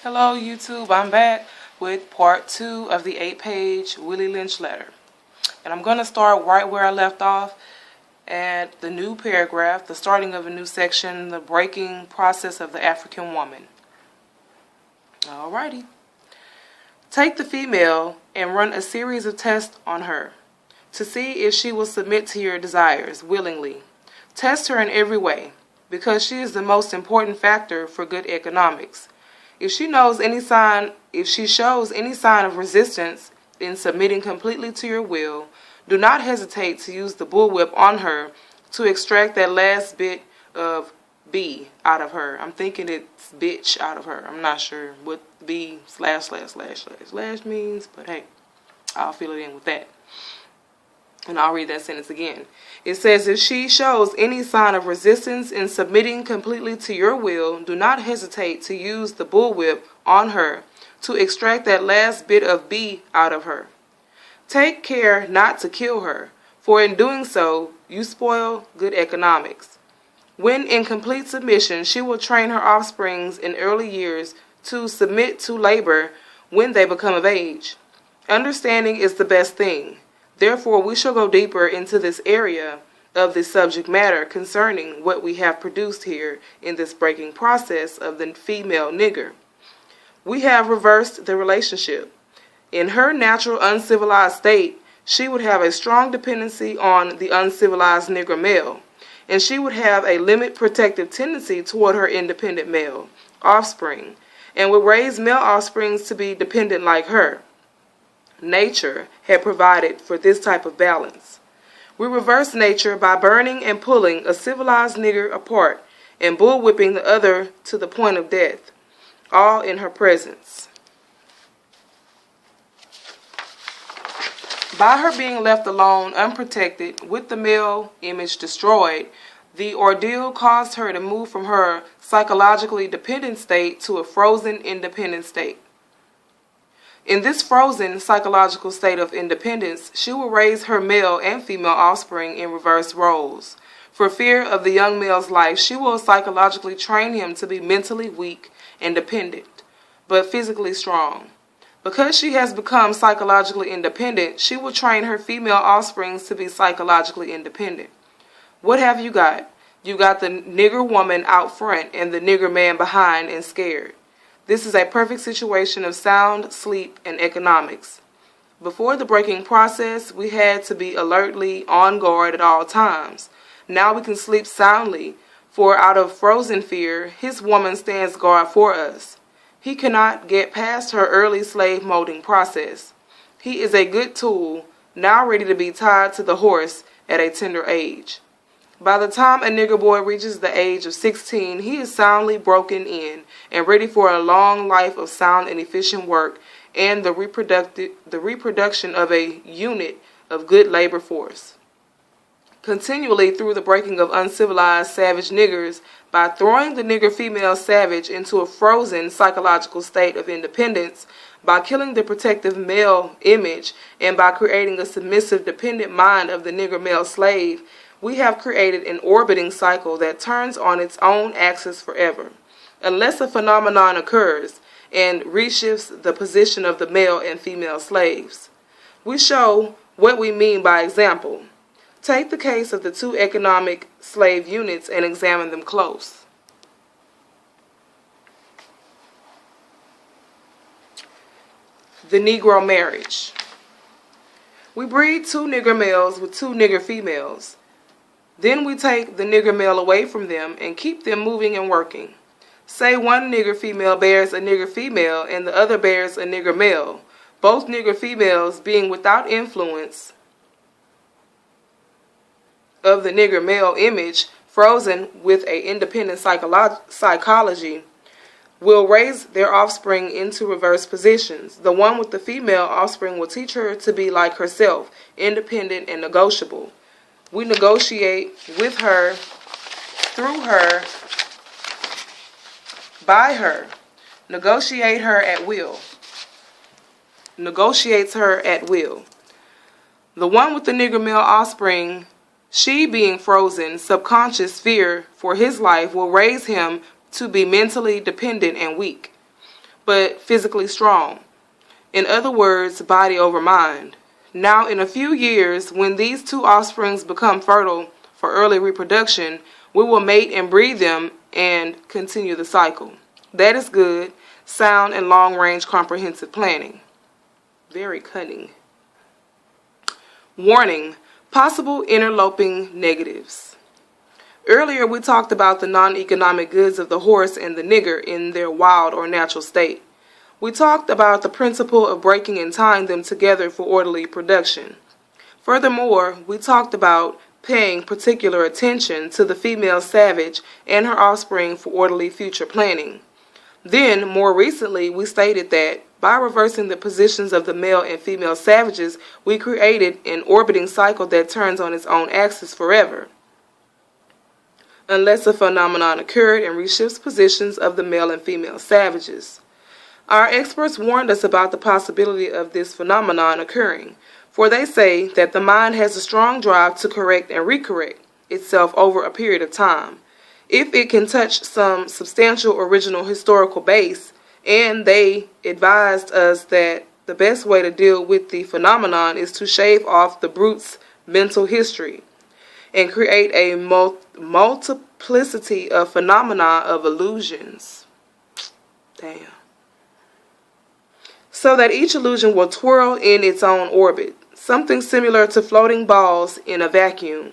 Hello YouTube, I'm back with part 2 of the 8-page Willie Lynch letter. And I'm going to start right where I left off at the new paragraph, the starting of a new section, the breaking process of the African woman. Alrighty. Take the female and run a series of tests on her to see if she will submit to your desires willingly. Test her in every way because she is the most important factor for good economics. If she shows any sign of resistance in submitting completely to your will, do not hesitate to use the bullwhip on her to extract that last bit of B out of her. I'm thinking it's bitch out of her. I'm not sure what B / means, but hey, I'll fill it in with that. And I'll read that sentence again. It says, if she shows any sign of resistance in submitting completely to your will, do not hesitate to use the bullwhip on her to extract that last bit of B out of her. Take care not to kill her, for in doing so, you spoil good economics. When in complete submission, she will train her offsprings in early years to submit to labor when they become of age. Understanding is the best thing. Therefore, we shall go deeper into this area of the subject matter concerning what we have produced here in this breaking process of the female nigger. We have reversed the relationship. In her natural uncivilized state, she would have a strong dependency on the uncivilized nigger male, and she would have a limit protective tendency toward her independent male offspring, and would raise male offsprings to be dependent like her. Nature had provided for this type of balance. We reverse nature by burning and pulling a civilized nigger apart and bullwhipping the other to the point of death, all in her presence. By her being left alone, unprotected, with the male image destroyed, the ordeal caused her to move from her psychologically dependent state to a frozen, independent state. In this frozen psychological state of independence, she will raise her male and female offspring in reverse roles. For fear of the young male's life, she will psychologically train him to be mentally weak and dependent, but physically strong. Because she has become psychologically independent, she will train her female offsprings to be psychologically independent. What have you got? You got the nigger woman out front and the nigger man behind and scared. This is a perfect situation of sound sleep and economics. Before the breaking process, we had to be alertly on guard at all times. Now we can sleep soundly, for out of frozen fear, his woman stands guard for us. He cannot get past her early slave molding process. He is a good tool, now ready to be tied to the horse at a tender age. By the time a nigger boy reaches the age of 16, he is soundly broken in and ready for a long life of sound and efficient work and the reproduction of a unit of good labor force. Continually through the breaking of uncivilized savage niggers, by throwing the nigger female savage into a frozen psychological state of independence, by killing the protective male image, and by creating a submissive dependent mind of the nigger male slave, we have created an orbiting cycle that turns on its own axis forever, unless a phenomenon occurs and reshifts the position of the male and female slaves. We show what we mean by example. Take the case of the two economic slave units and examine them close. The Negro marriage. We breed two nigger males with two nigger females. Then we take the nigger male away from them and keep them moving and working. Say one nigger female bears a nigger female and the other bears a nigger male, both nigger females being without influence of the nigger male image, frozen with an independent psychology, will raise their offspring into reverse positions. The one with the female offspring will teach her to be like herself, independent and negotiable. We negotiate with her, through her, by her, negotiate her at will. Negotiates her at will. The one with the nigger male offspring, she being frozen, subconscious fear for his life will raise him to be mentally dependent and weak. but physically strong. In other words, body over mind. Now, in a few years, when these two offsprings become fertile for early reproduction, we will mate and breed them and continue the cycle. That is good, sound, and long-range comprehensive planning. Very cunning. Warning: possible interloping negatives. Earlier, we talked about the non-economic goods of the horse and the nigger in their wild or natural state. We talked about the principle of breaking and tying them together for orderly production. Furthermore, we talked about paying particular attention to the female savage and her offspring for orderly future planning. Then, more recently, we stated that by reversing the positions of the male and female savages, we created an orbiting cycle that turns on its own axis forever, unless a phenomenon occurred and reshifts positions of the male and female savages. Our experts warned us about the possibility of this phenomenon occurring, for they say that the mind has a strong drive to correct and recorrect itself over a period of time, if it can touch some substantial original historical base, and they advised us that the best way to deal with the phenomenon is to shave off the brute's mental history and create a multiplicity of phenomena of illusions. Damn. So that each illusion will twirl in its own orbit, something similar to floating balls in a vacuum.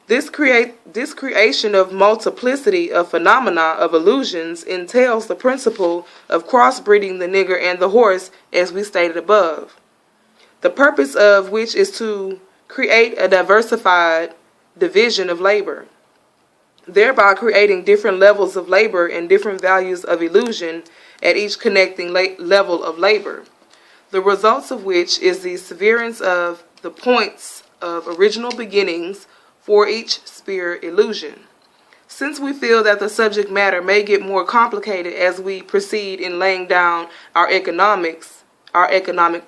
This creation of multiplicity of phenomena of illusions entails the principle of crossbreeding the nigger and the horse, as we stated above, the purpose of which is to create a diversified division of labor, thereby creating different levels of labor and different values of illusion at each connecting level of labor, the results of which is the severance of the points of original beginnings for each sphere illusion. Since we feel that the subject matter may get more complicated as we proceed in laying down our economic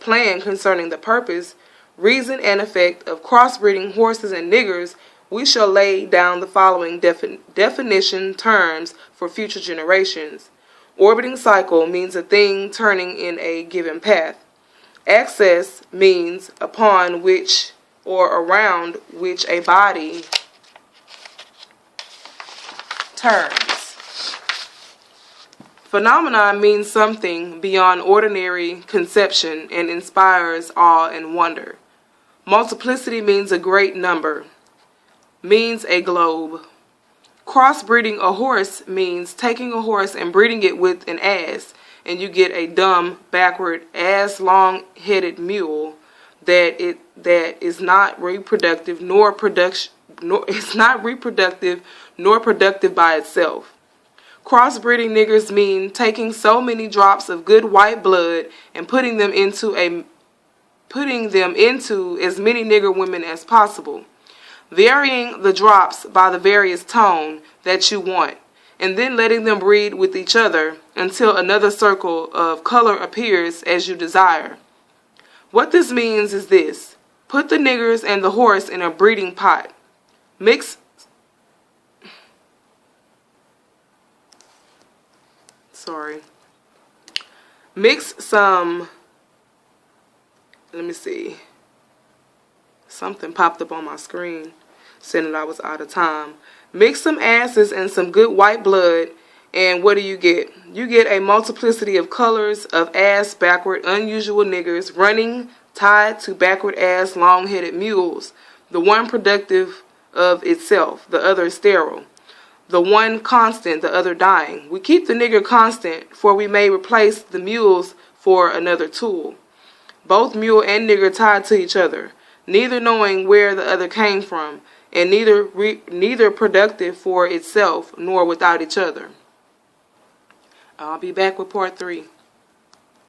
plan concerning the purpose, reason, and effect of crossbreeding horses and niggers, we shall lay down the following definition terms for future generations. Orbiting cycle means a thing turning in a given path. Axis means upon which or around which a body turns. Phenomenon means something beyond ordinary conception and inspires awe and wonder. Multiplicity means a great number, means a globe. Crossbreeding a horse means taking a horse and breeding it with an ass, and you get a dumb, backward, ass-long-headed mule that is not reproductive nor productive by itself. Crossbreeding niggers mean taking so many drops of good white blood and putting them into as many nigger women as possible, varying the drops by the various tone that you want, and then letting them breed with each other until another circle of color appears as you desire. What this means is this: put the niggers and the horse in a breeding pot. Mix some, something popped up on my screen saying that I was out of time. Mix some asses and some good white blood, and what do you get? You get a multiplicity of colors of ass backward unusual niggers running tied to backward ass long-headed mules, the one productive of itself, the other sterile, the one constant, the other dying. We keep the nigger constant, for we may replace the mules for another tool, both mule and nigger tied to each other, neither knowing where the other came from, and neither productive for itself nor without each other. I'll be back with part 3.